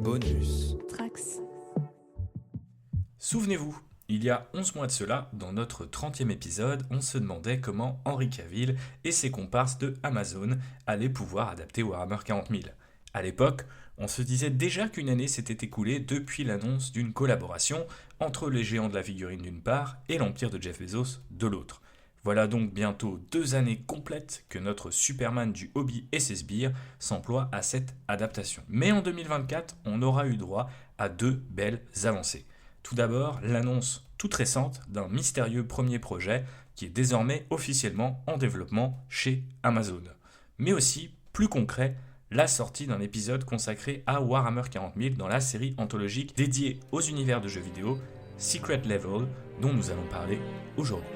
Bonus. Trax. Souvenez-vous, il y a 11 mois de cela, dans notre 30e épisode, on se demandait comment Henry Cavill et ses comparses de Amazon allaient pouvoir adapter Warhammer 40 000. À l'époque, on se disait déjà qu'une année s'était écoulée depuis l'annonce d'une collaboration entre les géants de la figurine d'une part et l'empire de Jeff Bezos de l'autre. Voilà donc bientôt 2 années complètes que notre Superman du hobby et ses sbires s'emploie à cette adaptation. Mais en 2024, on aura eu droit à 2 belles avancées. Tout d'abord, l'annonce toute récente d'un mystérieux premier projet qui est désormais officiellement en développement chez Amazon. Mais aussi, plus concret, la sortie d'un épisode consacré à Warhammer 40 000 dans la série anthologique dédiée aux univers de jeux vidéo Secret Level dont nous allons parler aujourd'hui.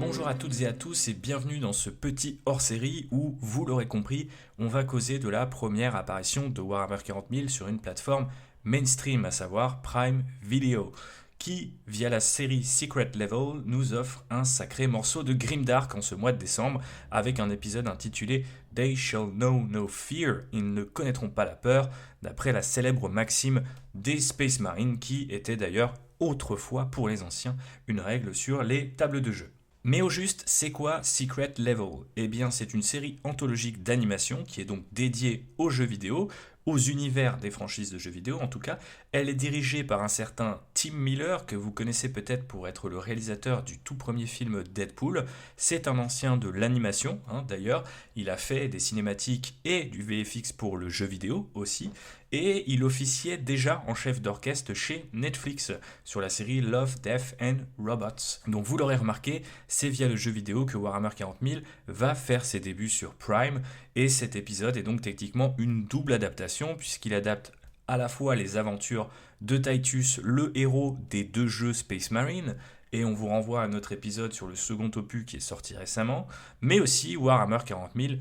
Bonjour à toutes et à tous et bienvenue dans ce petit hors-série où, vous l'aurez compris, on va causer de la première apparition de Warhammer 40 000 sur une plateforme mainstream, à savoir Prime Video, qui, via la série Secret Level, nous offre un sacré morceau de grimdark en ce mois de décembre, avec un épisode intitulé They Shall Know No Fear, ils ne connaîtront pas la peur, d'après la célèbre maxime des Space Marines, qui était d'ailleurs autrefois, pour les anciens, une règle sur les tables de jeu. Mais au juste, c'est quoi Secret Level ? Eh bien, c'est une série anthologique d'animation qui est donc dédiée aux jeux vidéo, aux univers des franchises de jeux vidéo en tout cas. Elle est dirigée par un certain Tim Miller, que vous connaissez peut-être pour être le réalisateur du tout premier film Deadpool. C'est un ancien de l'animation, d'ailleurs. Il a fait des cinématiques et du VFX pour le jeu vidéo aussi. Et il officiait déjà en chef d'orchestre chez Netflix sur la série Love, Death and Robots. Donc vous l'aurez remarqué, c'est via le jeu vidéo que Warhammer 40 000 va faire ses débuts sur Prime. Et cet épisode est donc techniquement une double adaptation puisqu'il adapte à la fois les aventures de Titus, le héros des 2 jeux Space Marine, et on vous renvoie à notre épisode sur le second opus qui est sorti récemment, mais aussi Warhammer 40 000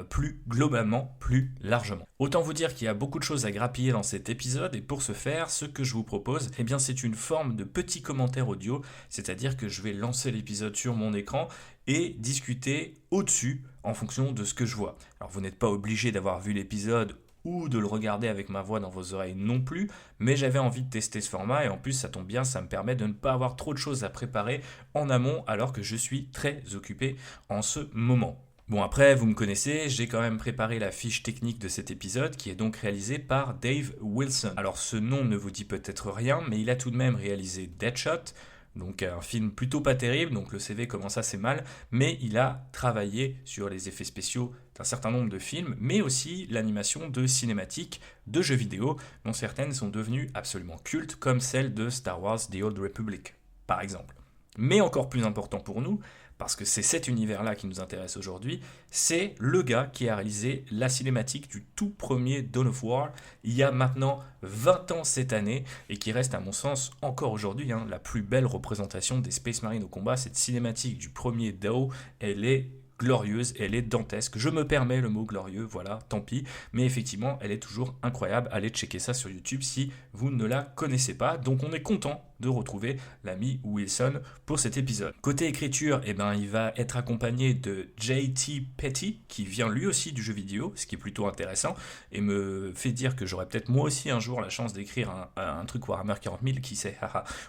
plus globalement, plus largement. Autant vous dire qu'il y a beaucoup de choses à grappiller dans cet épisode, et pour ce faire, ce que je vous propose, eh bien, c'est une forme de petit commentaire audio, c'est-à-dire que je vais lancer l'épisode sur mon écran et discuter au-dessus en fonction de ce que je vois. Alors vous n'êtes pas obligé d'avoir vu l'épisode ou de le regarder avec ma voix dans vos oreilles non plus, mais j'avais envie de tester ce format et en plus ça tombe bien, ça me permet de ne pas avoir trop de choses à préparer en amont alors que je suis très occupé en ce moment. Bon après, vous me connaissez, j'ai quand même préparé la fiche technique de cet épisode qui est donc réalisée par Dave Wilson. Alors ce nom ne vous dit peut-être rien, mais il a tout de même réalisé Deadshot, donc un film plutôt pas terrible, donc le CV commence assez mal, mais il a travaillé sur les effets spéciaux d'un certain nombre de films, mais aussi l'animation de cinématiques de jeux vidéo, dont certaines sont devenues absolument cultes, comme celle de Star Wars The Old Republic, par exemple. Mais encore plus important pour nous, parce que c'est cet univers-là qui nous intéresse aujourd'hui, c'est le gars qui a réalisé la cinématique du tout premier Dawn of War, il y a maintenant 20 ans cette année, et qui reste à mon sens encore aujourd'hui la plus belle représentation des Space Marines au combat. Cette cinématique du premier DAO, elle est glorieuse, elle est dantesque. Je me permets le mot glorieux, voilà, tant pis. Mais effectivement, elle est toujours incroyable. Allez checker ça sur YouTube si vous ne la connaissez pas. Donc on est content de retrouver l'ami Wilson pour cet épisode. Côté écriture, il va être accompagné de J.T. Petty, qui vient lui aussi du jeu vidéo, ce qui est plutôt intéressant, et me fait dire que j'aurai peut-être moi aussi un jour la chance d'écrire un truc Warhammer 40 000, qui sait,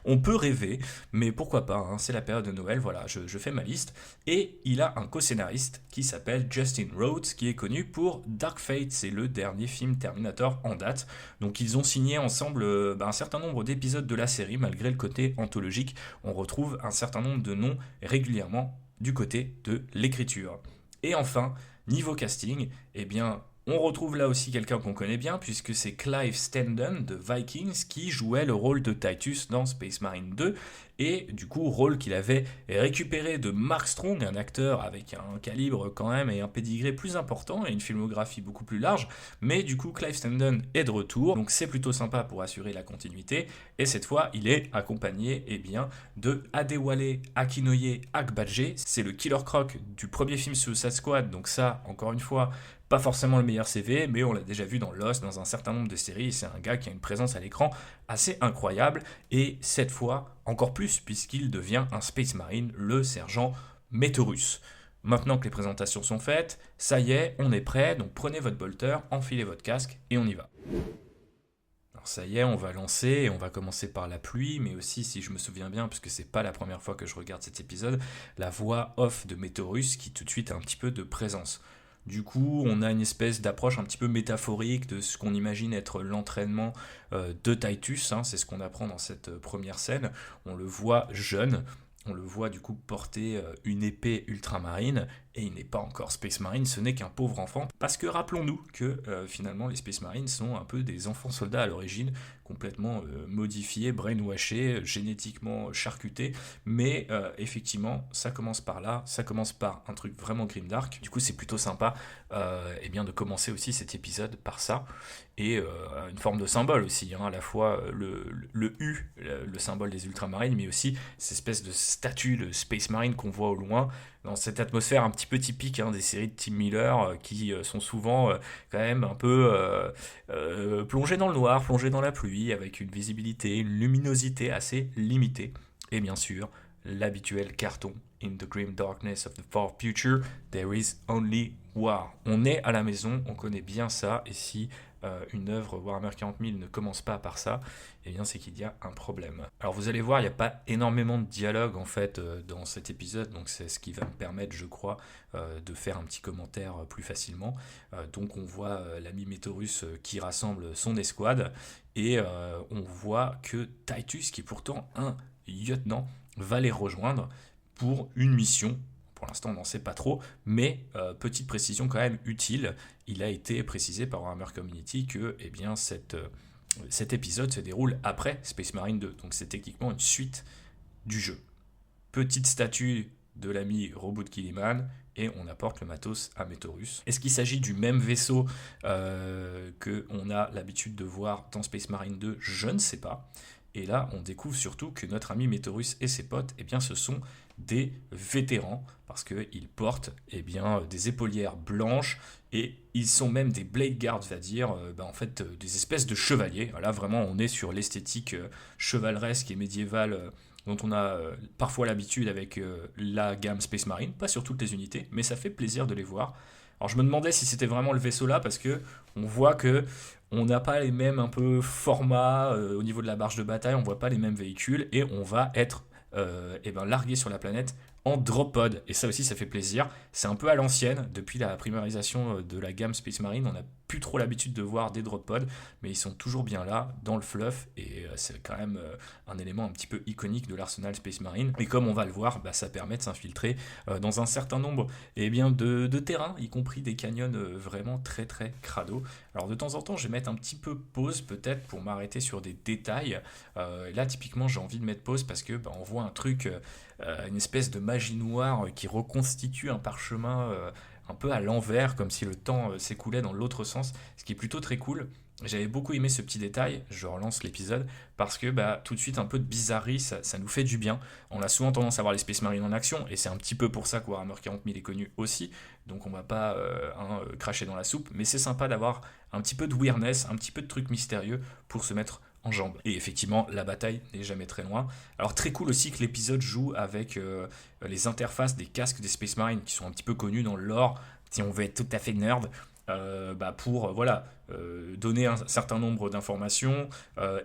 on peut rêver, mais pourquoi pas, c'est la période de Noël, voilà, je fais ma liste, et il a un co-scénariste qui s'appelle Justin Rhodes, qui est connu pour Dark Fate, c'est le dernier film Terminator en date, donc ils ont signé ensemble un certain nombre d'épisodes de la série, malgré le côté anthologique, on retrouve un certain nombre de noms régulièrement du côté de l'écriture. Et enfin, niveau casting, on retrouve là aussi quelqu'un qu'on connaît bien, puisque c'est Clive Standen de Vikings qui jouait le rôle de Titus dans Space Marine 2, et du coup rôle qu'il avait récupéré de Mark Strong, un acteur avec un calibre quand même et un pédigré plus important et une filmographie beaucoup plus large, mais du coup Clive Standen est de retour, donc c'est plutôt sympa pour assurer la continuité, et cette fois il est accompagné de Adewale Akinoye Agbaje, c'est le Killer Croc du premier film Suicide Squad, donc ça encore une fois pas forcément le meilleur CV, mais on l'a déjà vu dans Lost, dans un certain nombre de séries, c'est un gars qui a une présence à l'écran assez incroyable, et cette fois encore plus, puisqu'il devient un Space Marine, le sergent Meteorus. Maintenant que les présentations sont faites, ça y est, on est prêt, donc prenez votre bolter, enfilez votre casque, et on y va. Alors ça y est, on va lancer, et on va commencer par la pluie, mais aussi, si je me souviens bien, puisque c'est pas la première fois que je regarde cet épisode, la voix off de Meteorus qui tout de suite a un petit peu de présence. Du coup, on a une espèce d'approche un petit peu métaphorique de ce qu'on imagine être l'entraînement de Titus, hein, c'est ce qu'on apprend dans cette première scène. On le voit jeune, on le voit du coup porter une épée ultramarine, et il n'est pas encore Space Marine, ce n'est qu'un pauvre enfant, parce que rappelons-nous que finalement les Space Marines sont un peu des enfants soldats à l'origine, complètement modifiés, brainwashés, génétiquement charcutés, mais effectivement ça commence par là, ça commence par un truc vraiment grimdark, du coup c'est plutôt sympa eh bien, de commencer aussi cet épisode par ça, et une forme de symbole aussi, hein, à la fois le U, le symbole des ultramarines, mais aussi cette espèce de statue de Space Marine qu'on voit au loin, dans cette atmosphère un petit peu typique des séries de Tim Miller qui sont souvent quand même un peu plongées dans le noir, plongées dans la pluie, avec une visibilité, une luminosité assez limitée. Et bien sûr, l'habituel carton In the grim darkness of the far future, there is only war. On est à la maison, on connaît bien ça, et si une œuvre Warhammer 40 000 ne commence pas par ça, eh bien c'est qu'il y a un problème. Alors vous allez voir, il n'y a pas énormément de dialogue en fait dans cet épisode, donc c'est ce qui va me permettre, je crois, de faire un petit commentaire plus facilement. Donc on voit l'ami Meteorus qui rassemble son escouade, et on voit que Titus, qui est pourtant un lieutenant, va les rejoindre pour une mission. Pour l'instant, on n'en sait pas trop, mais petite précision quand même utile, il a été précisé par Warhammer Community que eh bien, cet épisode se déroule après Space Marine 2, donc c'est techniquement une suite du jeu. Petite statue de l'ami robot de Killiman, et on apporte le matos à Meteorus. Est-ce qu'il s'agit du même vaisseau qu'on a l'habitude de voir dans Space Marine 2 ? Je ne sais pas. Et là, on découvre surtout que notre ami Meteorus et ses potes, eh bien, ce sont des vétérans, parce qu'ils portent eh bien, des épaulières blanches, et ils sont même des blade guards, va dire, en fait, des espèces de chevaliers. Là, vraiment, on est sur l'esthétique chevaleresque et médiévale dont on a parfois l'habitude avec la gamme Space Marine, pas sur toutes les unités, mais ça fait plaisir de les voir. Alors je me demandais si c'était vraiment le vaisseau là, parce que on voit que on n'a pas les mêmes un peu formats au niveau de la barge de bataille, on voit pas les mêmes véhicules, et on va être largué sur la planète en drop pod, et ça aussi ça fait plaisir. C'est un peu à l'ancienne, depuis la primarisation de la gamme Space Marine, on n'a plus trop l'habitude de voir des drop pods, mais ils sont toujours bien là, dans le fluff, et c'est quand même un élément un petit peu iconique de l'arsenal Space Marine, et comme on va le voir, ça permet de s'infiltrer dans un certain nombre de terrains, y compris des canyons vraiment très très crado. Alors de temps en temps je vais mettre un petit peu pause peut-être pour m'arrêter sur des détails. Là typiquement j'ai envie de mettre pause parce que on voit un truc, une espèce de magie noire qui reconstitue un parchemin un peu à l'envers, comme si le temps s'écoulait dans l'autre sens, ce qui est plutôt très cool. J'avais beaucoup aimé ce petit détail, je relance l'épisode, parce que tout de suite un peu de bizarrerie, ça nous fait du bien. On a souvent tendance à voir les Space Marines en action, et c'est un petit peu pour ça que Warhammer 40 000 est connu aussi, donc on va pas cracher dans la soupe, mais c'est sympa d'avoir un petit peu de weirdness, un petit peu de trucs mystérieux pour se mettre en jambes. Et effectivement, la bataille n'est jamais très loin. Alors très cool aussi que l'épisode joue avec les interfaces des casques des Space Marines, qui sont un petit peu connus dans le lore, si on veut être tout à fait nerd, pour donner un certain nombre d'informations,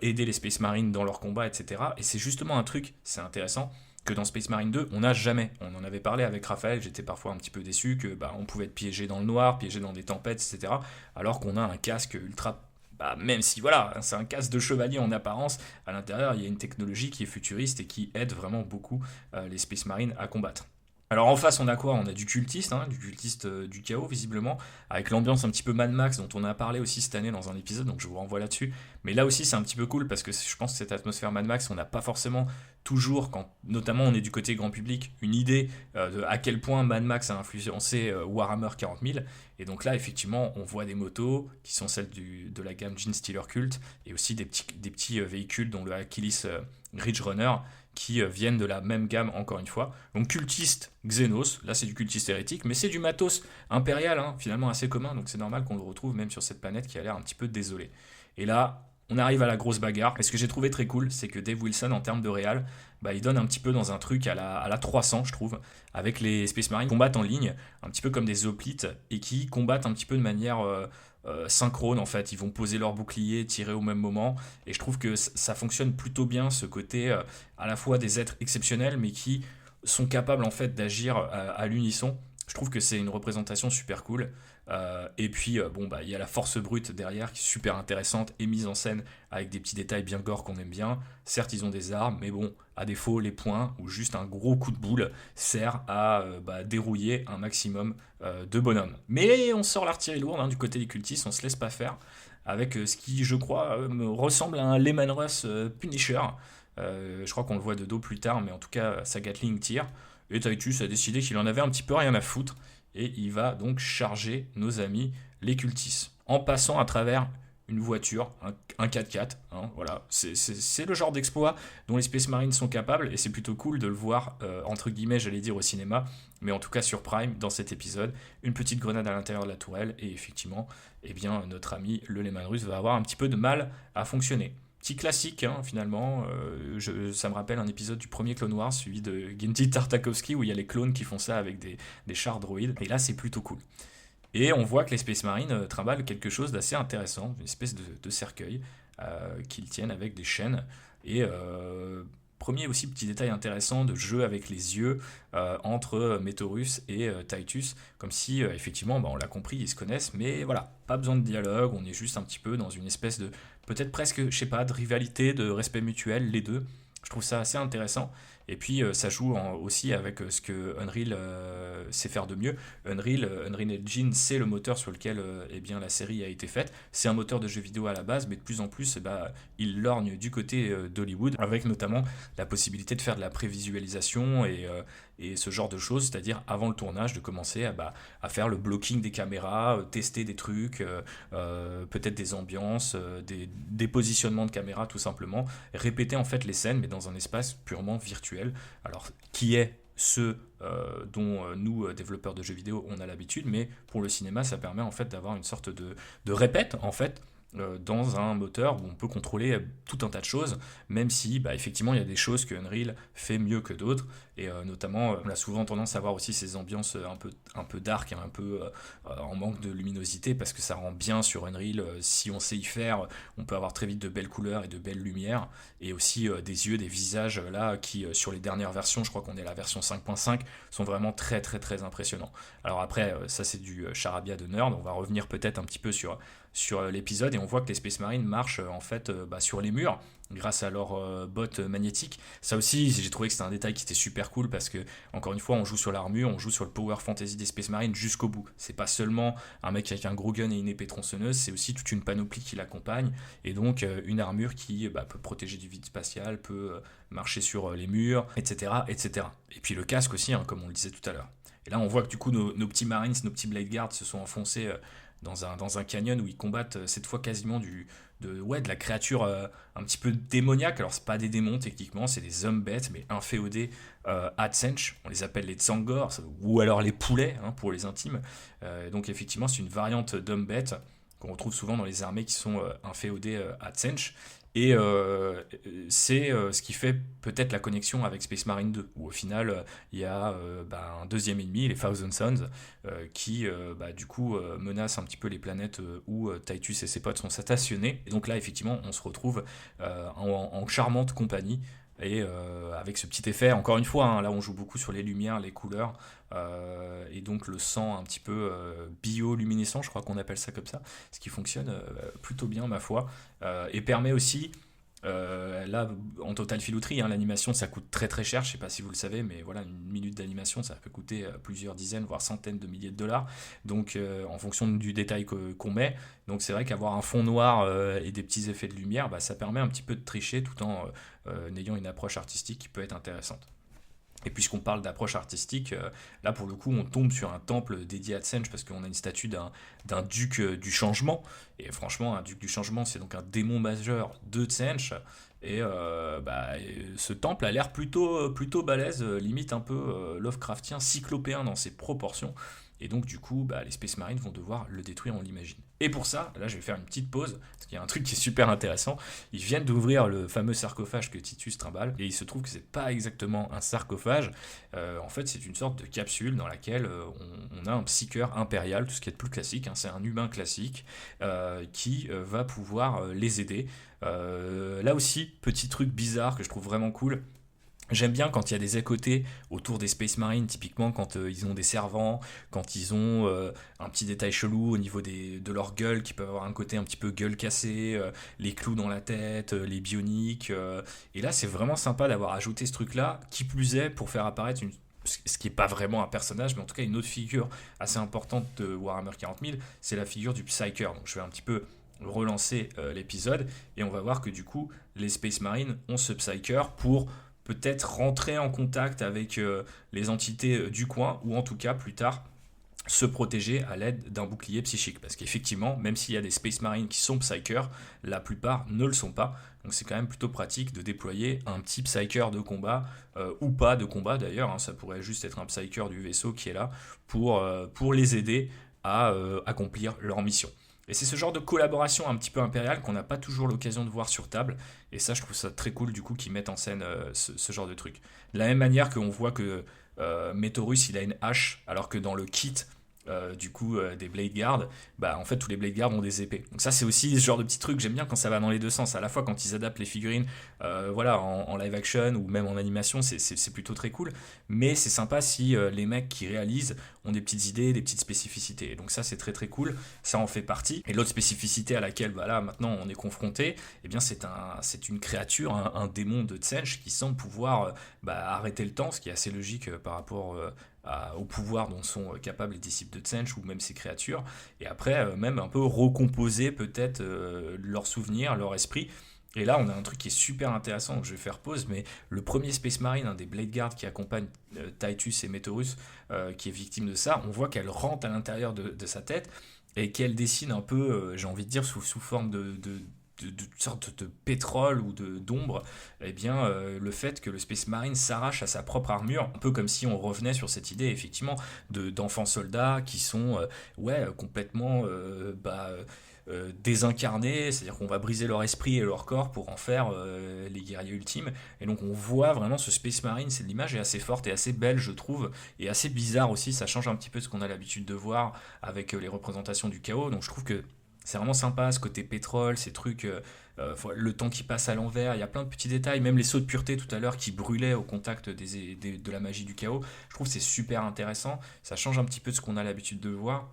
aider les Space Marines dans leur combat, etc. Et c'est justement un truc, c'est intéressant, que dans Space Marine 2, on n'a jamais. On en avait parlé avec Raphaël, j'étais parfois un petit peu déçu que on pouvait être piégé dans le noir, piégé dans des tempêtes, etc. Alors qu'on a un casque ultra... même si voilà, c'est un casque de chevalier en apparence, à l'intérieur il y a une technologie qui est futuriste et qui aide vraiment beaucoup les Space Marines à combattre. Alors en face, on a quoi? On a du cultiste du chaos visiblement, avec l'ambiance un petit peu Mad Max dont on a parlé aussi cette année dans un épisode, donc je vous renvoie là-dessus. Mais là aussi, c'est un petit peu cool parce que je pense que cette atmosphère Mad Max, on n'a pas forcément toujours, quand notamment on est du côté grand public, une idée de à quel point Mad Max a influencé Warhammer 40 000. Et donc là, effectivement, on voit des motos qui sont celles de la gamme Genestealer Cult et aussi des petits véhicules dont le Achilles Ridge Runner qui viennent de la même gamme encore une fois. Donc cultiste Xenos, là c'est du cultiste hérétique, mais c'est du matos impérial, hein, finalement assez commun, donc c'est normal qu'on le retrouve même sur cette planète qui a l'air un petit peu désolée. Et là, on arrive à la grosse bagarre. Et ce que j'ai trouvé très cool, c'est que Dave Wilson, en termes de réal, bah, il donne un petit peu dans un truc à la 300, je trouve, avec les Space Marines qui combattent en ligne, un petit peu comme des hoplites, et qui combattent un petit peu de manière synchrone, en fait. Ils vont poser leur bouclier, tirer au même moment, et je trouve que ça fonctionne plutôt bien, ce côté à la fois des êtres exceptionnels, mais qui sont capables, en fait, d'agir à l'unisson. Je trouve que c'est une représentation super cool. Et puis, bon, bah, il y a la force brute derrière qui est super intéressante et mise en scène avec des petits détails bien gore qu'on aime bien. Certes, ils ont des armes, mais bon, à défaut, les poings ou juste un gros coup de boule sert à bah, dérouiller un maximum de bonhommes. Mais on sort l'artillerie lourde hein, du côté des cultistes, on se laisse pas faire avec ce qui, je crois, me ressemble à un Lehman Russ Punisher. Je crois qu'on le voit de dos plus tard, mais en tout cas, sa Gatling tire. Et Titus a décidé qu'il en avait un petit peu rien à foutre et il va donc charger nos amis les cultistes en passant à travers une voiture, un 4x4. Hein, voilà. C'est le genre d'exploit dont les Space Marines sont capables et c'est plutôt cool de le voir, entre guillemets, j'allais dire au cinéma, mais en tout cas sur Prime, dans cet épisode, une petite grenade à l'intérieur de la tourelle et effectivement, eh bien, notre ami le Lehman Russe va avoir un petit peu de mal à fonctionner. Petit classique, hein, finalement. Ça me rappelle un épisode du premier Clone Wars, suivi de Genji Tartakovsky, où il y a les clones qui font ça avec des chars droïdes. Et là, c'est plutôt cool. Et on voit que les Space Marines trimballent quelque chose d'assez intéressant, une espèce de cercueil qu'ils tiennent avec des chaînes. Et premier aussi petit détail intéressant de jeu avec les yeux entre Metorus et Titus, comme si effectivement, bah, on l'a compris, ils se connaissent, mais voilà, pas besoin de dialogue, on est juste un petit peu dans une espèce de, peut-être presque, je sais pas, de rivalité, de respect mutuel, les deux. Je trouve ça assez intéressant. Et puis ça joue aussi avec ce que Unreal sait faire de mieux. Unreal Engine, c'est le moteur sur lequel eh bien, la série a été faite. C'est un moteur de jeu vidéo à la base, mais de plus en plus, bah, il lorgne du côté d'Hollywood, avec notamment la possibilité de faire de la prévisualisation et ce genre de choses, c'est-à-dire avant le tournage, de commencer à faire le blocking des caméras, tester des trucs, peut-être des ambiances, des positionnements de caméra tout simplement, répéter en fait les scènes, mais dans un espace purement virtuel. Alors, qui est ce dont nous, développeurs de jeux vidéo, on a l'habitude, mais pour le cinéma, ça permet en fait d'avoir une sorte de répète en fait dans un moteur où on peut contrôler tout un tas de choses, même si bah, effectivement il y a des choses que Unreal fait mieux que d'autres, et notamment on a souvent tendance à voir aussi ces ambiances un peu dark, hein, un peu en manque de luminosité, parce que ça rend bien sur Unreal, si on sait y faire, on peut avoir très vite de belles couleurs et de belles lumières, et aussi des yeux, des visages là qui sur les dernières versions, je crois qu'on est à la version 5.5, sont vraiment très très très impressionnants. Alors après, ça c'est du charabia de nerd, on va revenir peut-être un petit peu sur l'épisode et on voit que les Space Marines marchent en fait bah, sur les murs grâce à leur bottes magnétiques. Ça aussi, j'ai trouvé que c'était un détail qui était super cool parce que, encore une fois, on joue sur l'armure, on joue sur le power fantasy des Space Marines jusqu'au bout. C'est pas seulement un mec avec un gros gun et une épée tronçonneuse, c'est aussi toute une panoplie qui l'accompagne et donc une armure qui bah, peut protéger du vide spatial, peut marcher sur les murs, etc., etc. Et puis le casque aussi, hein, comme on le disait tout à l'heure. Et là, on voit que du coup, nos petits Marines, nos petits Blade Guards se sont enfoncés dans un canyon où ils combattent cette fois quasiment de la créature un petit peu démoniaque. Alors, c'est pas des démons techniquement, c'est des hommes bêtes, mais inféodés Adsench. On les appelle les Tsangors, ou alors les poulets hein, pour les intimes. Donc, effectivement, c'est une variante d'hommes bêtes qu'on retrouve souvent dans les armées qui sont inféodées Adsench. Et c'est ce qui fait peut-être la connexion avec Space Marine 2, où au final il y a bah, un deuxième ennemi, les Thousand Sons, qui bah, du coup menacent un petit peu les planètes où Titus et ses potes sont stationnés. Et donc là, effectivement, on se retrouve en charmante compagnie. Et avec ce petit effet, encore une fois, hein, là on joue beaucoup sur les lumières, les couleurs, et donc le sang un petit peu bioluminescent, je crois qu'on appelle ça comme ça, ce qui fonctionne plutôt bien ma foi, et permet aussi Là, en totale filouterie, hein, l'animation ça coûte très très cher, je sais pas si vous le savez, mais voilà, une minute d'animation ça peut coûter plusieurs dizaines, voire centaines de milliers de dollars, donc en fonction du détail qu'on met. Donc c'est vrai qu'avoir un fond noir et des petits effets de lumière, bah, ça permet un petit peu de tricher tout en ayant une approche artistique qui peut être intéressante. Et puisqu'on parle d'approche artistique, là pour le coup on tombe sur un temple dédié à Tsench parce qu'on a une statue d'un duc du changement. Et franchement, un duc du changement, c'est donc un démon majeur de Tsench. Et ce temple a l'air plutôt balèze, limite un peu Lovecraftien, cyclopéen dans ses proportions. Et donc du coup, bah, les Space Marines vont devoir le détruire, on l'imagine. Et pour ça, là je vais faire une petite pause, parce qu'il y a un truc qui est super intéressant. Ils viennent d'ouvrir le fameux sarcophage que Titus trimballe, et il se trouve que c'est pas exactement un sarcophage. En fait, c'est une sorte de capsule dans laquelle on a un psycheur impérial, tout ce qui est de plus classique, hein, c'est un humain classique, qui va pouvoir les aider. Là aussi, petit truc bizarre que je trouve vraiment cool. J'aime bien quand il y a des à côté autour des Space Marines, typiquement quand ils ont des servants, quand ils ont un petit détail chelou au niveau de leur gueule, qui peuvent avoir un côté un petit peu gueule cassée, les clous dans la tête, les bioniques. Et là, c'est vraiment sympa d'avoir ajouté ce truc-là, qui plus est pour faire apparaître ce qui n'est pas vraiment un personnage, mais en tout cas une autre figure assez importante de Warhammer 40 000, c'est la figure du Psyker. Donc je vais un petit peu relancer l'épisode, et on va voir que du coup, les Space Marines ont ce Psyker pour peut-être rentrer en contact avec les entités du coin, ou en tout cas plus tard se protéger à l'aide d'un bouclier psychique. Parce qu'effectivement, même s'il y a des Space Marines qui sont Psykers, la plupart ne le sont pas. Donc c'est quand même plutôt pratique de déployer un petit Psyker de combat, ou pas de combat d'ailleurs, hein, ça pourrait juste être un Psyker du vaisseau qui est là pour les aider à accomplir leur mission. Et c'est ce genre de collaboration un petit peu impériale qu'on n'a pas toujours l'occasion de voir sur table. Et ça, je trouve ça très cool du coup qu'ils mettent en scène ce genre de truc. De la même manière qu'on voit que Metorus il a une hache, alors que dans le kit des Blade Guard, bah en fait tous les Blade Guard ont des épées. Donc ça c'est aussi ce genre de petit truc, j'aime bien quand ça va dans les deux sens, à la fois quand ils adaptent les figurines voilà, en live action ou même en animation, c'est plutôt très cool, mais c'est sympa si les mecs qui réalisent ont des petites idées, des petites spécificités. Et donc ça c'est très très cool, ça en fait partie. Et l'autre spécificité à laquelle bah, là maintenant on est confronté, eh bien c'est une créature, un démon de Tsench qui semble pouvoir arrêter le temps, ce qui est assez logique par rapport au pouvoir dont sont capables les disciples de Tsench ou même ces créatures, et après même un peu recomposer peut-être leurs souvenirs, leur esprit. Et là on a un truc qui est super intéressant, donc je vais faire pause, mais le premier Space Marine, un des Blade Guard qui accompagne Titus et Metorus, qui est victime de ça, on voit qu'elle rentre à l'intérieur de sa tête et qu'elle dessine un peu, j'ai envie de dire, sous forme de sorte de pétrole ou d'ombre, eh bien le fait que le Space Marine s'arrache à sa propre armure, un peu comme si on revenait sur cette idée effectivement d'enfants soldats qui sont complètement désincarnés, c'est-à-dire qu'on va briser leur esprit et leur corps pour en faire les guerriers ultimes. Et donc on voit vraiment ce Space Marine, l'image est assez forte et assez belle je trouve, et assez bizarre aussi, ça change un petit peu de ce qu'on a l'habitude de voir avec les représentations du chaos, donc je trouve que c'est vraiment sympa ce côté pétrole, ces trucs, le temps qui passe à l'envers, il y a plein de petits détails, même les sauts de pureté tout à l'heure qui brûlaient au contact de la magie du chaos. Je trouve que c'est super intéressant, ça change un petit peu de ce qu'on a l'habitude de voir.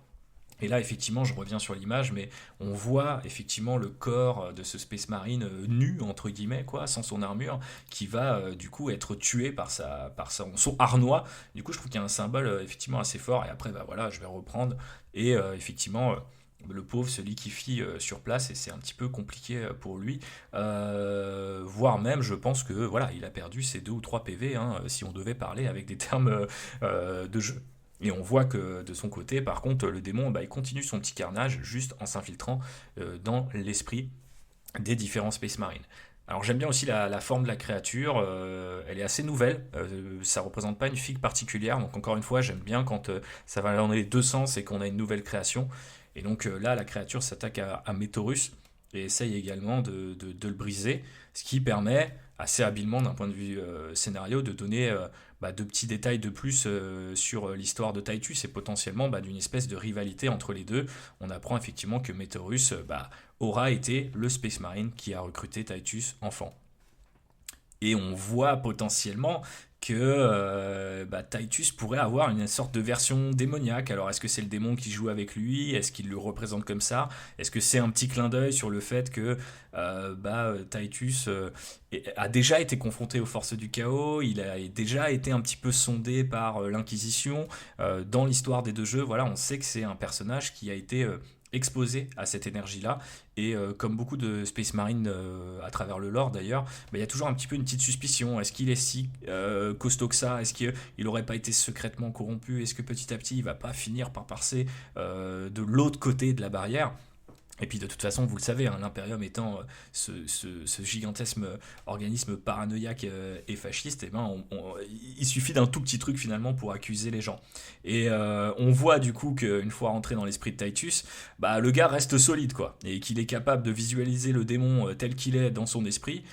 Et là, effectivement, je reviens sur l'image, mais on voit effectivement le corps de ce Space Marine nu, entre guillemets, quoi, sans son armure, qui va du coup être tué son harnois. Du coup, je trouve qu'il y a un symbole effectivement assez fort. Et après, bah voilà, je vais reprendre. Et effectivement, le pauvre se liquéfie sur place et c'est un petit peu compliqué pour lui. Voire même, je pense que voilà, il a perdu ses 2 ou 3 PV, hein, si on devait parler avec des termes de jeu. Et on voit que de son côté, par contre, le démon, bah, il continue son petit carnage juste en s'infiltrant dans l'esprit des différents Space Marines. Alors j'aime bien aussi la forme de la créature, elle est assez nouvelle, ça représente pas une figue particulière, donc encore une fois j'aime bien quand ça va dans les deux sens et qu'on a une nouvelle création. Et donc là la créature s'attaque à Metorus et essaye également de le briser, ce qui permet assez habilement d'un point de vue scénario de donner de petits détails de plus sur l'histoire de Titus et potentiellement d'une espèce de rivalité entre les deux. On apprend effectivement que Meteorus aura été le Space Marine qui a recruté Titus enfant. Et on voit potentiellement que Titus pourrait avoir une sorte de version démoniaque. Alors est-ce que c'est le démon qui joue avec lui? Est-ce qu'il le représente comme ça? Est-ce que c'est un petit clin d'œil sur le fait que Titus a déjà été confronté aux forces du chaos, il a déjà été un petit peu sondé par l'Inquisition dans l'histoire des deux jeux. Voilà, on sait que c'est un personnage qui a été exposé à cette énergie-là. Et comme beaucoup de Space Marine à travers le lore d'ailleurs, il y a toujours un petit peu une petite suspicion. Est-ce qu'il est si costaud que ça? Est-ce qu'il n'aurait pas été secrètement corrompu? Est-ce que petit à petit il va pas finir par passer de l'autre côté de la barrière? Et puis de toute façon, vous le savez, hein, l'Imperium étant ce gigantesque organisme paranoïaque et fasciste, il suffit d'un tout petit truc finalement pour accuser les gens. Et on voit du coup qu'une fois rentré dans l'esprit de Titus, le gars reste solide quoi, et qu'il est capable de visualiser le démon tel qu'il est dans son esprit,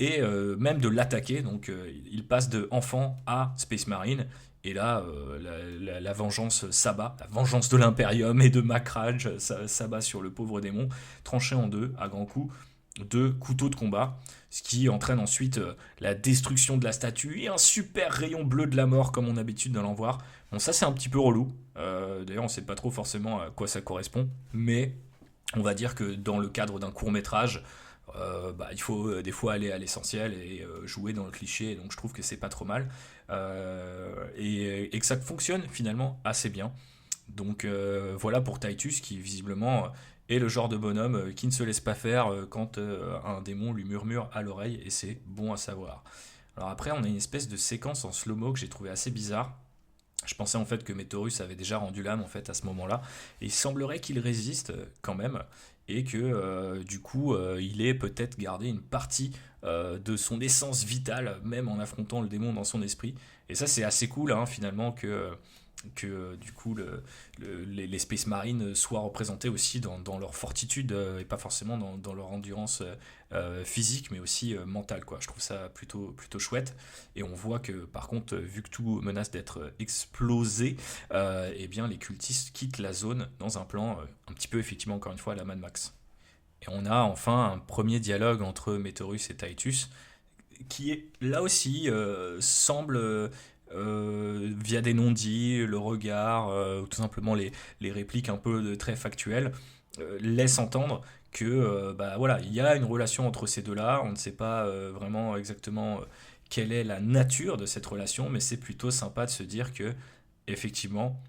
et même de l'attaquer. Donc il passe de enfant à Space Marine. Et là, la vengeance s'abat, la vengeance de l'Imperium et de Macrage s'abat sur le pauvre démon, tranché en deux à grands coups de couteau de combat, ce qui entraîne ensuite la destruction de la statue et un super rayon bleu de la mort comme on a l'habitude d'en voir. Bon, ça c'est un petit peu relou. D'ailleurs, on sait pas trop forcément à quoi ça correspond, mais on va dire que dans le cadre d'un court métrage, il faut des fois aller à l'essentiel et jouer dans le cliché, donc je trouve que c'est pas trop mal, et que ça fonctionne finalement assez bien. Donc voilà pour Titus qui visiblement est le genre de bonhomme qui ne se laisse pas faire quand un démon lui murmure à l'oreille, et c'est bon à savoir. Alors après on a une espèce de séquence en slow-mo que j'ai trouvé assez bizarre. Je pensais en fait que Meteorus avait déjà rendu l'âme en fait à ce moment-là, et il semblerait qu'il résiste quand même, et que du coup il ait peut-être gardé une partie de son essence vitale, même en affrontant le démon dans son esprit. Et ça c'est assez cool hein, finalement que du coup les Space Marines soient représentés aussi dans leur fortitude, et pas forcément dans leur endurance physique mais aussi mentale quoi. Je trouve ça plutôt chouette, et on voit que par contre vu que tout menace d'être explosé, eh bien les cultistes quittent la zone dans un plan un petit peu effectivement encore une fois à la Mad Max. Et on a enfin un premier dialogue entre Meteorus et Titus qui est là aussi semble via des non-dits, le regard, ou tout simplement les répliques un peu très factuelles, laisse entendre que voilà, il y a une relation entre ces deux-là. On ne sait pas vraiment exactement quelle est la nature de cette relation, mais c'est plutôt sympa de se dire que effectivement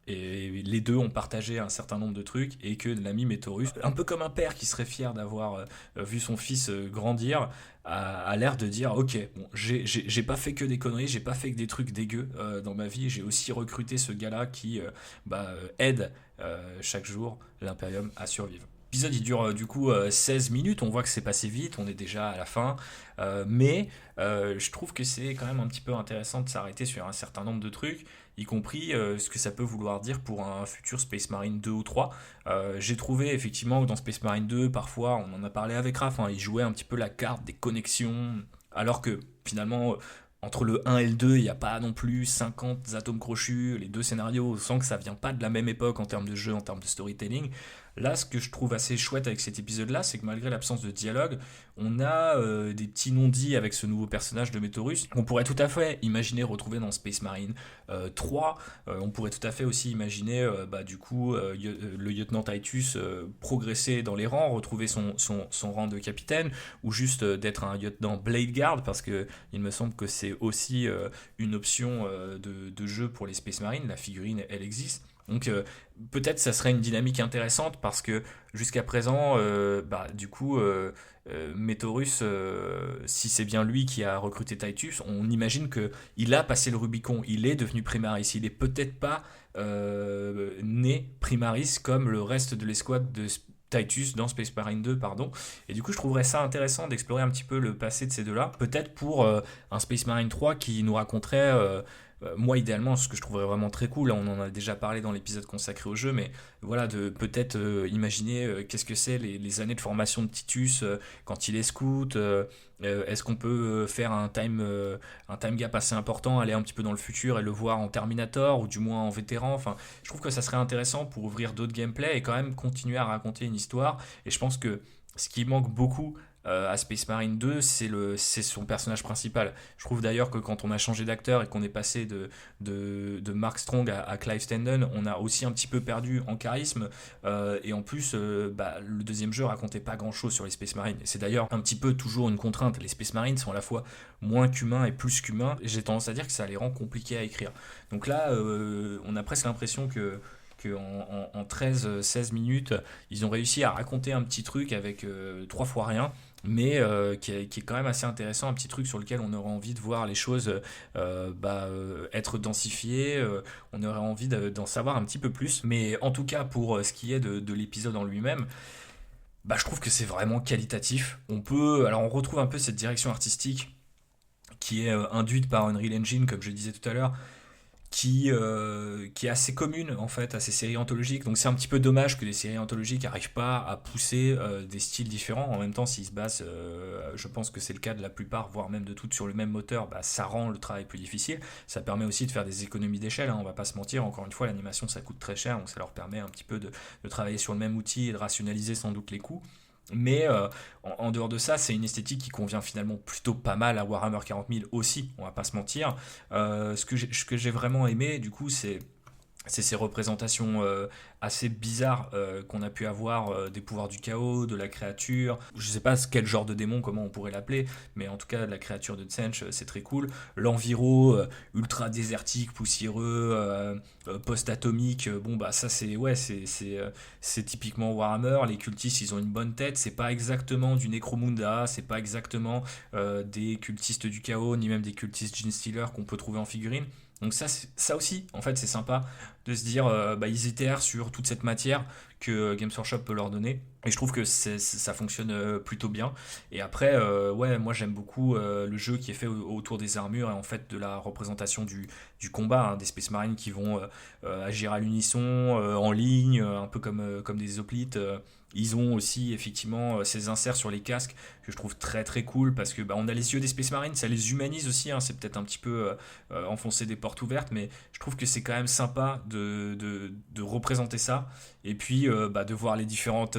et les deux ont partagé un certain nombre de trucs, et que l'ami Meteorus, un peu comme un père qui serait fier d'avoir vu son fils grandir, a l'air de dire ok, bon, j'ai pas fait que des conneries, j'ai pas fait que des trucs dégueux dans ma vie, j'ai aussi recruté ce gars-là qui aide chaque jour l'Imperium à survivre. L'épisode il dure du coup 16 minutes, on voit que c'est passé vite, on est déjà à la fin, mais je trouve que c'est quand même un petit peu intéressant de s'arrêter sur un certain nombre de trucs, y compris ce que ça peut vouloir dire pour un futur Space Marine 2 ou 3. J'ai trouvé effectivement que dans Space Marine 2, parfois, on en a parlé avec Raph, hein, il jouait un petit peu la carte des connexions, alors que finalement, entre le 1 et le 2, il n'y a pas non plus 50 atomes crochus, les deux scénarios, on sent que ça vient pas de la même époque en termes de jeu, en termes de storytelling. Là, ce que je trouve assez chouette avec cet épisode-là, c'est que malgré l'absence de dialogue, on a des petits non-dits avec ce nouveau personnage de Meteorus. On pourrait tout à fait imaginer retrouver dans Space Marine 3. On pourrait tout à fait aussi imaginer le lieutenant Titus progresser dans les rangs, retrouver son rang de capitaine, ou juste d'être un lieutenant Blade Guard, parce que il me semble que c'est aussi une option de jeu pour les Space Marines. La figurine, elle existe. Donc peut-être ça serait une dynamique intéressante, parce que jusqu'à présent, Meteorus, si c'est bien lui qui a recruté Titus, on imagine que il a passé le Rubicon, il est devenu Primaris, il est peut-être pas né Primaris comme le reste de l'escouade de Titus dans Space Marine 2, pardon. Et du coup, je trouverais ça intéressant d'explorer un petit peu le passé de ces deux-là. Peut-être pour un Space Marine 3 qui nous raconterait moi idéalement ce que je trouverais vraiment très cool, là on en a déjà parlé dans l'épisode consacré au jeu, mais voilà, de peut-être imaginer qu'est-ce que c'est les années de formation de Titus quand il est scout, est-ce qu'on peut faire un time gap assez important, aller un petit peu dans le futur et le voir en Terminator, ou du moins en vétéran. Enfin, je trouve que ça serait intéressant pour ouvrir d'autres gameplays et quand même continuer à raconter une histoire. Et je pense que ce qui manque beaucoup à Space Marine 2, c'est son personnage principal. Je trouve d'ailleurs que quand on a changé d'acteur et qu'on est passé de Mark Strong à Clive Standen, on a aussi un petit peu perdu en charisme. Et en plus, le deuxième jeu racontait pas grand chose sur les Space Marines. Et c'est d'ailleurs un petit peu toujours une contrainte. Les Space Marines sont à la fois moins qu'humains et plus qu'humains. Et j'ai tendance à dire que ça les rend compliqués à écrire. Donc là, on a presque l'impression en 13-16 minutes, ils ont réussi à raconter un petit truc avec 3 fois rien, mais qui est quand même assez intéressant, un petit truc sur lequel on aurait envie de voir les choses être densifiées, on aurait envie d'en savoir un petit peu plus. Mais en tout cas, pour ce qui est de l'épisode en lui-même, je trouve que c'est vraiment qualitatif. Alors on retrouve un peu cette direction artistique qui est induite par Unreal Engine, comme je disais tout à l'heure, qui est assez commune en fait à ces séries anthologiques. Donc c'est un petit peu dommage que les séries anthologiques n'arrivent pas à pousser des styles différents. En même temps, s'ils se basent, je pense que c'est le cas de la plupart, voire même de toutes, sur le même moteur, ça rend le travail plus difficile. Ça permet aussi de faire des économies d'échelle, hein, on va pas se mentir. Encore une fois, l'animation ça coûte très cher, donc ça leur permet un petit peu de travailler sur le même outil et de rationaliser sans doute les coûts. Mais en dehors de ça, c'est une esthétique qui convient finalement plutôt pas mal à Warhammer 40 000 aussi, on va pas se mentir. Ce que j'ai vraiment aimé, du coup, c'est ces représentations assez bizarres qu'on a pu avoir des pouvoirs du chaos, de la créature. Je sais pas quel genre de démon, comment on pourrait l'appeler, mais en tout cas, la créature de Tsench, c'est très cool. L'enviro ultra désertique, poussiéreux, post-atomique, ça c'est typiquement Warhammer. Les cultistes, ils ont une bonne tête. C'est pas exactement du Necromunda, c'est pas exactement des cultistes du chaos, ni même des cultistes Genestealer qu'on peut trouver en figurine. Donc ça aussi, en fait, c'est sympa de se dire, ils itèrent sur toute cette matière que Games Workshop peut leur donner. Et je trouve que ça fonctionne plutôt bien. Et après, ouais, moi j'aime beaucoup le jeu qui est fait autour des armures et en fait de la représentation du combat, hein, des Space Marines qui vont agir à l'unisson, en ligne, un peu comme des hoplites. Ils ont aussi effectivement ces inserts sur les casques que je trouve très très cool parce que on a les yeux des Space Marines, ça les humanise aussi, hein, c'est peut-être un petit peu enfoncer des portes ouvertes, mais je trouve que c'est quand même sympa de représenter ça et puis de voir les différentes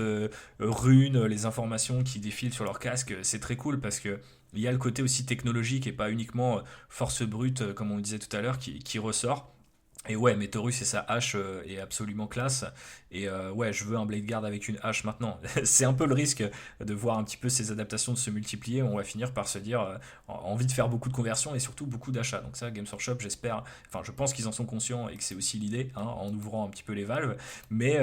runes, les informations qui défilent sur leur casque, c'est très cool parce que il y a le côté aussi technologique et pas uniquement force brute, comme on le disait tout à l'heure, qui ressort. Et ouais, Meteorus et sa hache est absolument classe. Et ouais, je veux un Blade Guard avec une hache maintenant. C'est un peu le risque de voir un petit peu ces adaptations de se multiplier. On va finir par se dire envie de faire beaucoup de conversions et surtout beaucoup d'achats. Donc ça, Games Workshop, j'espère, enfin je pense qu'ils en sont conscients et que c'est aussi l'idée, hein, en ouvrant un petit peu les valves. Mais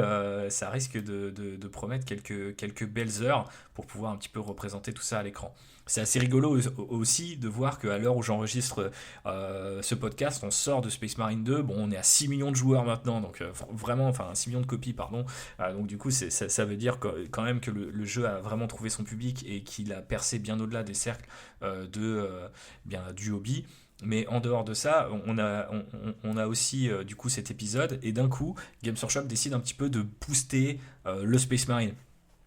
ça risque de promettre quelques belles heures pour pouvoir un petit peu représenter tout ça à l'écran. C'est assez rigolo aussi de voir qu'à l'heure où j'enregistre ce podcast, on sort de Space Marine 2. Bon, on est à 6 millions de joueurs maintenant, donc vraiment, enfin 6 millions de copies, pardon. Donc du coup, ça veut dire quand même que le jeu a vraiment trouvé son public et qu'il a percé bien au-delà des cercles du hobby. Mais en dehors de ça, on a aussi du coup cet épisode, et d'un coup, Games Workshop décide un petit peu de booster le Space Marine.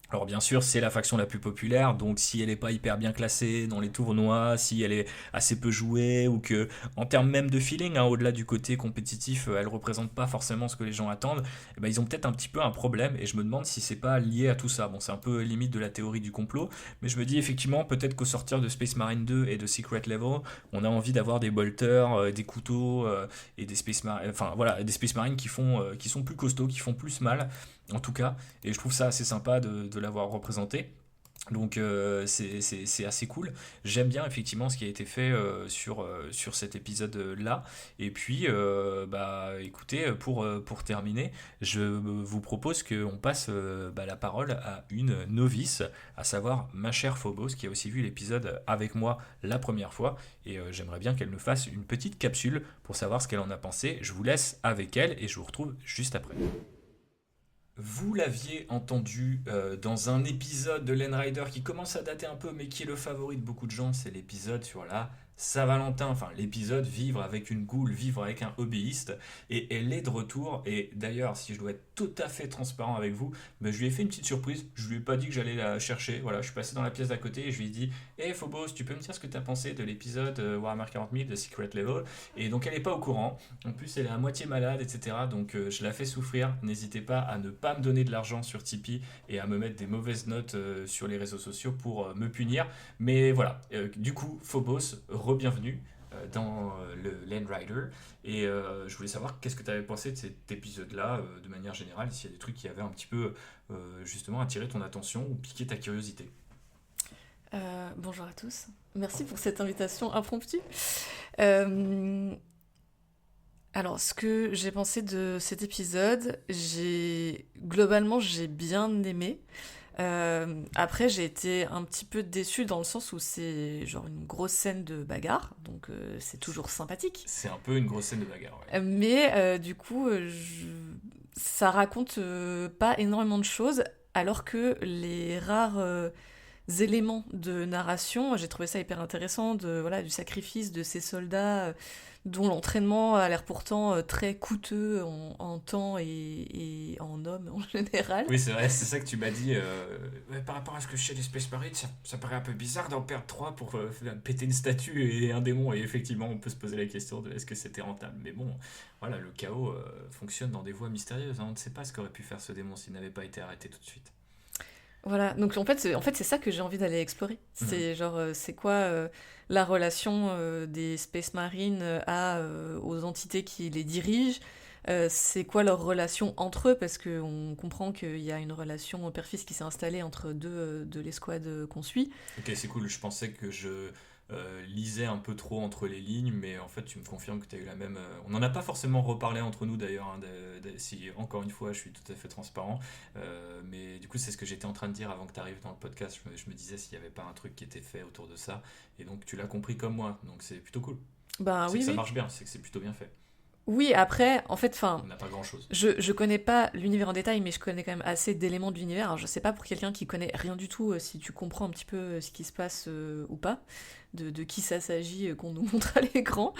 Alors bien sûr, c'est la faction la plus populaire, donc si elle n'est pas hyper bien classée dans les tournois, si elle est assez peu jouée, ou que en termes même de feeling, hein, au-delà du côté compétitif, elle représente pas forcément ce que les gens attendent, ils ont peut-être un petit peu un problème, et je me demande si c'est pas lié à tout ça. Bon, c'est un peu limite de la théorie du complot, mais je me dis effectivement, peut-être qu'au sortir de Space Marine 2 et de Secret Level, on a envie d'avoir des bolters, des couteaux, et des Space Marines, enfin voilà, des Space Marines qui sont plus costauds, qui font plus mal, en tout cas, et je trouve ça assez sympa de l'avoir représenté. Donc c'est assez cool. J'aime bien effectivement ce qui a été fait sur cet épisode-là. Et puis, écoutez, pour terminer, je vous propose qu'on passe la parole à une novice, à savoir ma chère Phobos, qui a aussi vu l'épisode avec moi la première fois. Et j'aimerais bien qu'elle nous fasse une petite capsule pour savoir ce qu'elle en a pensé. Je vous laisse avec elle et je vous retrouve juste après. Vous l'aviez entendu dans un épisode de Len Rider qui commence à dater un peu, mais qui est le favori de beaucoup de gens, c'est l'épisode sur la Saint-Valentin, enfin l'épisode Vivre avec une goule, vivre avec un hobbyiste, et elle est de retour. Et d'ailleurs, si je dois être tout à fait transparent avec vous, ben, je lui ai fait une petite surprise. Je lui ai pas dit que j'allais la chercher. Voilà, je suis passé dans la pièce d'à côté et je lui ai dit: Hey Phobos, tu peux me dire ce que tu as pensé de l'épisode Warhammer 40 000 de Secret Level? Et donc elle est pas au courant. En plus, elle est à moitié malade, etc. Donc je la fais souffrir. N'hésitez pas à ne pas me donner de l'argent sur Tipeee et à me mettre des mauvaises notes sur les réseaux sociaux pour me punir. Mais voilà, du coup, Phobos, re-bienvenue dans le Land Rider. Et je voulais savoir qu'est-ce que tu avais pensé de cet épisode-là, de manière générale, s'il y a des trucs qui avaient un petit peu justement attiré ton attention ou piqué ta curiosité. Bonjour à tous. Merci pour cette invitation impromptue. Euh, alors, ce que j'ai pensé de cet épisode, globalement, j'ai bien aimé. Après, j'ai été un petit peu déçue dans le sens où c'est genre une grosse scène de bagarre, donc c'est toujours sympathique. C'est un peu une grosse scène de bagarre, ouais. Mais du coup, ça raconte pas énormément de choses, alors que les rares éléments de narration, j'ai trouvé ça hyper intéressant, voilà, du sacrifice de ces soldats dont l'entraînement a l'air pourtant très coûteux en temps et en hommes en général. Oui, c'est vrai, c'est ça que tu m'as dit. Ouais, par rapport à ce que je sais des Space Marines, ça paraît un peu bizarre d'en perdre 3 pour péter une statue et un démon. Et effectivement, on peut se poser la question de est-ce que c'était rentable. Mais bon, voilà, le chaos fonctionne dans des voies mystérieuses, hein. On ne sait pas ce qu'aurait pu faire ce démon s'il n'avait pas été arrêté tout de suite. Voilà, donc en fait c'est ça que j'ai envie d'aller explorer. Mhm. C'est genre, c'est quoi la relation des Space Marines aux entités qui les dirigent. C'est quoi leur relation entre eux, parce qu'on comprend qu'il y a une relation père-fils qui s'est installée entre deux de l'escouade qu'on suit. Ok, c'est cool. Je pensais que je lisais un peu trop entre les lignes, mais en fait, tu me confirmes que tu as eu la même. On n'en a pas forcément reparlé entre nous d'ailleurs, hein, si encore une fois, je suis tout à fait transparent. Mais du coup, c'est ce que j'étais en train de dire avant que tu arrives dans le podcast. Je me disais s'il n'y avait pas un truc qui était fait autour de ça. Et donc, tu l'as compris comme moi. Donc, c'est plutôt cool. Ben C'est que oui, ça oui. marche bien, c'est que c'est plutôt bien fait. Oui, après, en fait, enfin, On n'a pas grand-chose. je connais pas l'univers en détail, mais je connais quand même assez d'éléments de l'univers. Alors, je sais pas pour quelqu'un qui connaît rien du tout, si tu comprends un petit peu ce qui se passe ou pas, de qui ça s'agit qu'on nous montre à l'écran.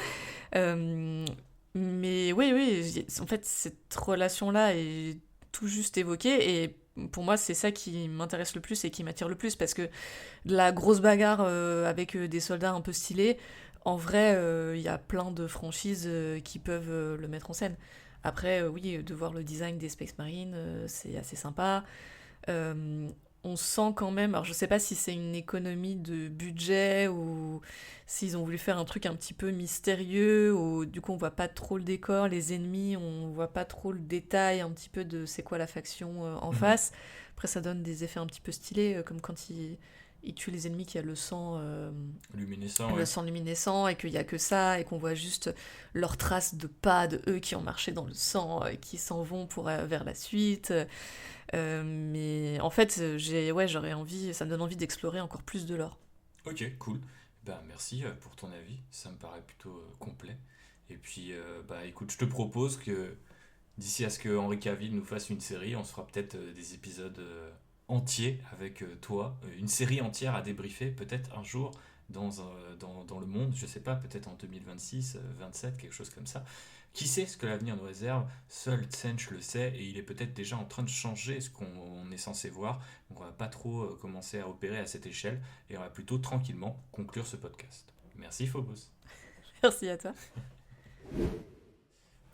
Euh, mais oui, oui, en fait, cette relation-là est tout juste évoquée et pour moi, c'est ça qui m'intéresse le plus et qui m'attire le plus parce que la grosse bagarre avec des soldats un peu stylés, en vrai, il y a plein de franchises qui peuvent le mettre en scène. Après, oui, de voir le design des Space Marines, c'est assez sympa. Euh, on sent quand même, alors je sais pas si c'est une économie de budget ou s'ils ont voulu faire un truc un petit peu mystérieux, ou du coup on voit pas trop le décor, les ennemis, on voit pas trop le détail un petit peu de c'est quoi la faction en Mhm. face. Après ça donne des effets un petit peu stylés, comme quand ils tuent les ennemis qui a Luminescent, le ouais. sang luminescent et qu'il y a que ça et qu'on voit juste leurs traces de pas de eux qui ont marché dans le sang, qui s'en vont pour vers la suite. Mais en fait, ouais, j'aurais envie, ça me donne envie d'explorer encore plus de l'or. Ok, cool. Ben, merci pour ton avis. Ça me paraît plutôt complet. Et puis, bah, écoute, je te propose que d'ici à ce que Henri Cavill nous fasse une série, on se fera peut-être des épisodes entiers avec toi. Une série entière à débriefer, peut-être un jour dans le monde. Je sais pas, peut-être en 2026, 27, quelque chose comme ça. Qui sait ce que l'avenir nous réserve? Seul Tsench le sait et il est peut-être déjà en train de changer ce qu'on est censé voir. Donc on va pas trop commencer à opérer à cette échelle et on va plutôt tranquillement conclure ce podcast. Merci Phobos. Merci à toi.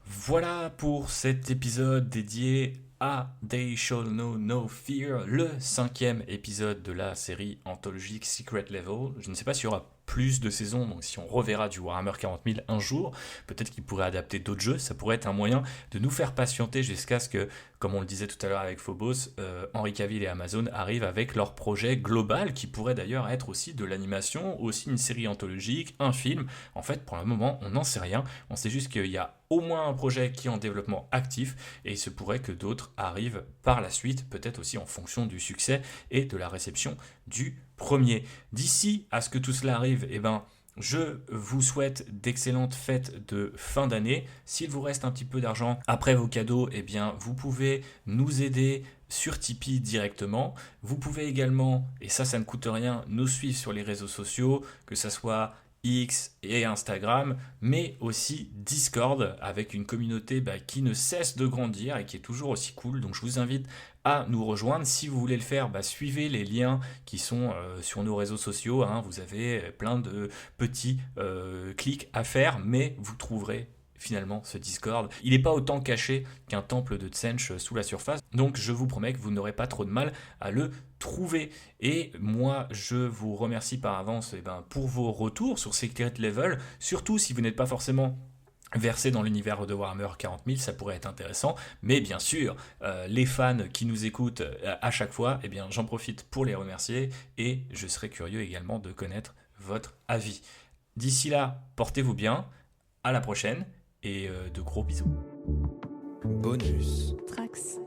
Voilà pour cet épisode dédié à They Shall Know No Fear, le 5e épisode de la série anthologique Secret Level. Je ne sais pas s'il y aura plus de saisons, donc si on reverra du Warhammer 40 000 un jour, peut-être qu'il pourrait adapter d'autres jeux, ça pourrait être un moyen de nous faire patienter jusqu'à ce que, comme on le disait tout à l'heure avec Phobos, Henry Cavill et Amazon arrivent avec leur projet global, qui pourrait d'ailleurs être aussi de l'animation, aussi une série anthologique, un film. En fait, pour le moment, on n'en sait rien, on sait juste qu'il y a au moins un projet qui est en développement actif, et il se pourrait que d'autres arrivent par la suite, peut-être aussi en fonction du succès et de la réception du premier. D'ici à ce que tout cela arrive, eh ben, je vous souhaite d'excellentes fêtes de fin d'année. S'il vous reste un petit peu d'argent après vos cadeaux, eh bien, vous pouvez nous aider sur Tipeee directement. Vous pouvez également, et ça ne coûte rien, nous suivre sur les réseaux sociaux, que ce soit X et Instagram, mais aussi Discord avec une communauté qui ne cesse de grandir et qui est toujours aussi cool. Donc je vous invite à nous rejoindre. Si vous voulez le faire, suivez les liens qui sont sur nos réseaux sociaux. Vous avez plein de petits clics à faire, mais vous trouverez finalement ce Discord. Il n'est pas autant caché qu'un temple de Tsench sous la surface, donc je vous promets que vous n'aurez pas trop de mal à le trouver. Et moi, je vous remercie par avance pour vos retours sur Secret Level, surtout si vous n'êtes pas forcément versé dans l'univers de Warhammer 40 000, ça pourrait être intéressant, mais bien sûr, les fans qui nous écoutent à chaque fois, j'en profite pour les remercier, et je serais curieux également de connaître votre avis. D'ici là, portez-vous bien, à la prochaine, et de gros bisous. Bonus. Trax.